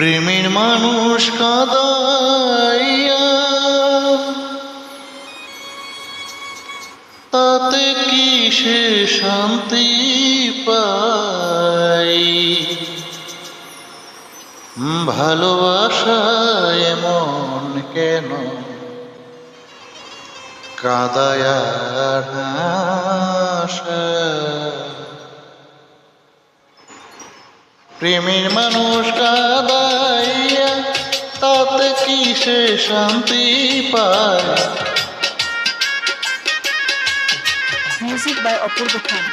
প্রেমের মানুষ কাঁদাইয়া তাতে কি সে শান্তি পাই? ভালোবাসায় এমন কেন কাঁদায়ার হাসা? প্রেমের মানুষ কাঁদাইয়া তাতে কি সে শান্তি পায়? মিউজিক বাই অপূর্ব খান।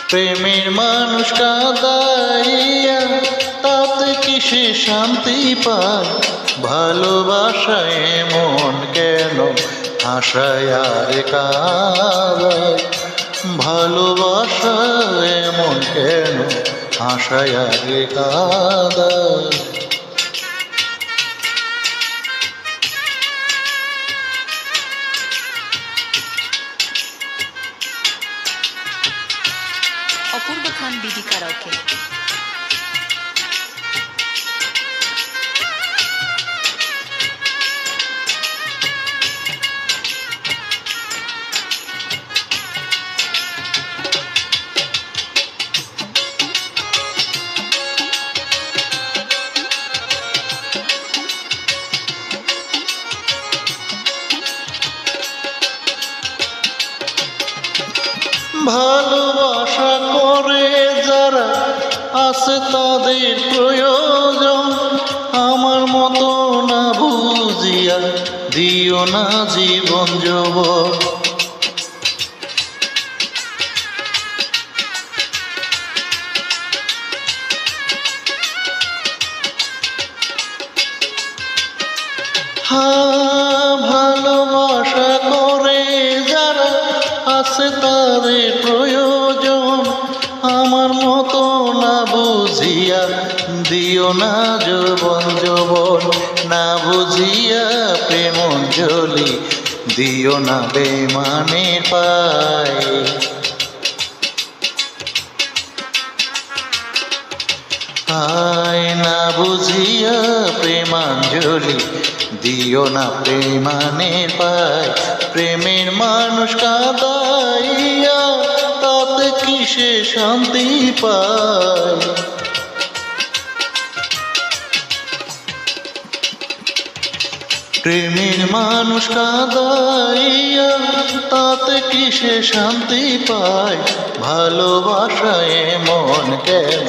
প্রেমের মানুষ কাঁদাইয়া তাতে কি সে শান্তি পায়? ভালোবাসায় এমন কেন হাসায় আর কাঁদায়? ভালোবাসা এমন কেন হাসায় আর কাঁদায়? অপূর্ব খান বিডি কারাওকে। ভালোবাসা করে যারা আছে তাদের প্রয়োজন, আমার মতো না বুঝিয়া দিও না জীবন যৌবন। ভালোবাসা করে যারা আছে তাদের প্রয়োজন, আমার মতো না বুঝিয়া দিও না যৌবন যৌবন। না বুঝিয়া প্রেম অঞ্জলি দিও না বেমানের পায়। না বুঝিয়া প্রেমাঞ্জলি দিও না প্রেমানের পায়। প্রেমের মানুষ কাঁদাইয়া তাতে কি সে শান্তি পায়? প্রেমের মানুষ কাঁদাইয়া তাতে কি সে শান্তি পায়? ভালোবাসা এমন কেন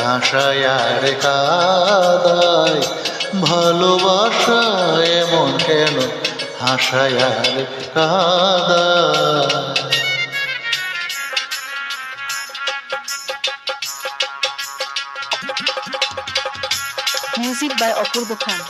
হাসায় আর কাঁদায়? ভালোবাসা এমন কেন হাসায় আর কাঁদায়? মিউজিক বাই অপূর্ব খান।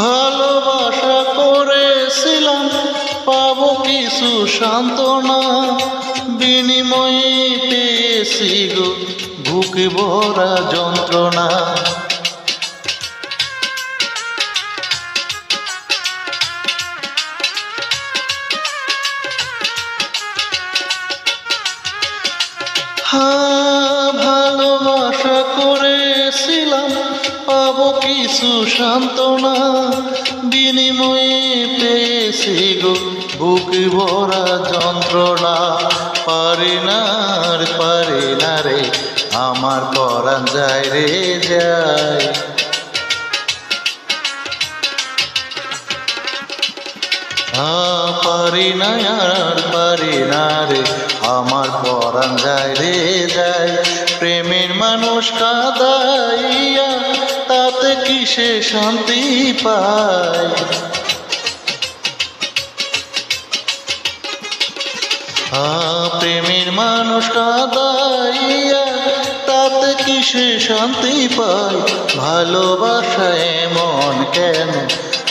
ভালোবাসা করেছিলাম পাবো কিছু সান্ত্বনা, বিনিময়ে পেয়েছি গো বুকে ভরা যন্ত্রণা। ভালোবাসা করেছিলাম পাবো কিছু সান্ত্বনা, বিনিময়ে পেয়েছি গো বুকে ভরা যন্ত্রণা। পারি না রে আমার পরাণ যায় রে যায়। পারি না রে আমার পরাণ যায় রে যায়। প্রেমের মানুষ কাঁদাইয়া তাতে কি কিসে শান্তি পায়। প্রেমের মানুষ কাঁদাইয়া তাতে কিসে শান্তি পায়। ভালোবাসায় মন কেন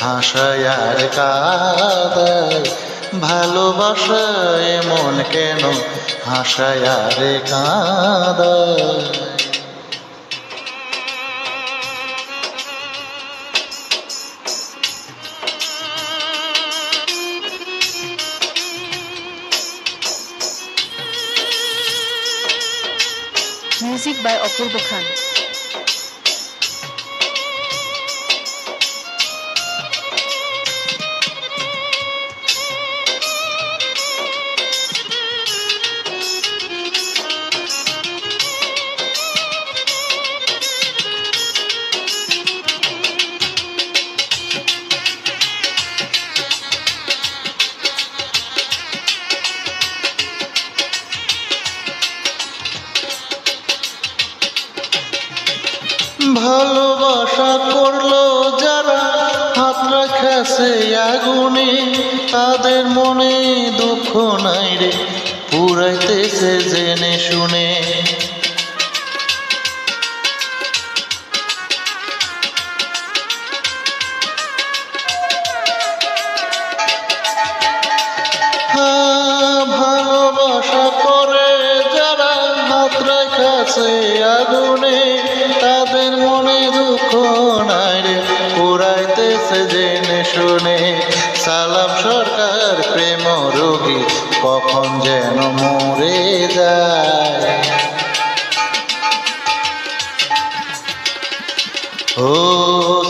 হাসায় আর কাঁদায়। ভালোবাসায় মন কেন হাসায় আর কাঁদায়। মিউজিক বাই অপূর্ব খান। ভালোবাসা করলো যারা হাত রাখাছে আগুনে, তাদের মনে দুঃখ নাই রে পুরাইতেছে জেনে শুনে। ভালোবাসা করে যারা হাত রাখাছে আগুনে, তাদের মনে দুঃখ নাই রে পুরাইতেছে জেনে শুনে। সালাম সরকার প্রেম রোগী কখন যেন মরে যায়। ও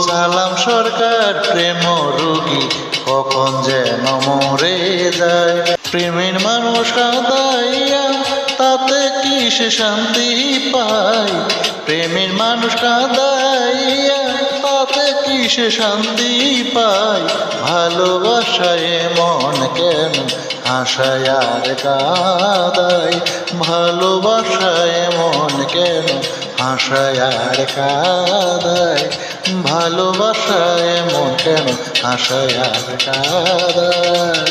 সালাম সরকার প্রেম রোগী কখন যেন মরে যায়। প্রেমের মানুষ কাঁদাইয়া তাতে কিসে শান্তি পায়। প্রেমের মানুষ কাঁদাইয়া তাতে কিসে শান্তি পায়। ভালোবাসায় মন কেন হাসায় আর কাঁদায়। ভালোবাসায় মন কেন হাসায় আর কাঁদায়। ভালোবাসায় মন কেন হাসায় আর কাঁদায়।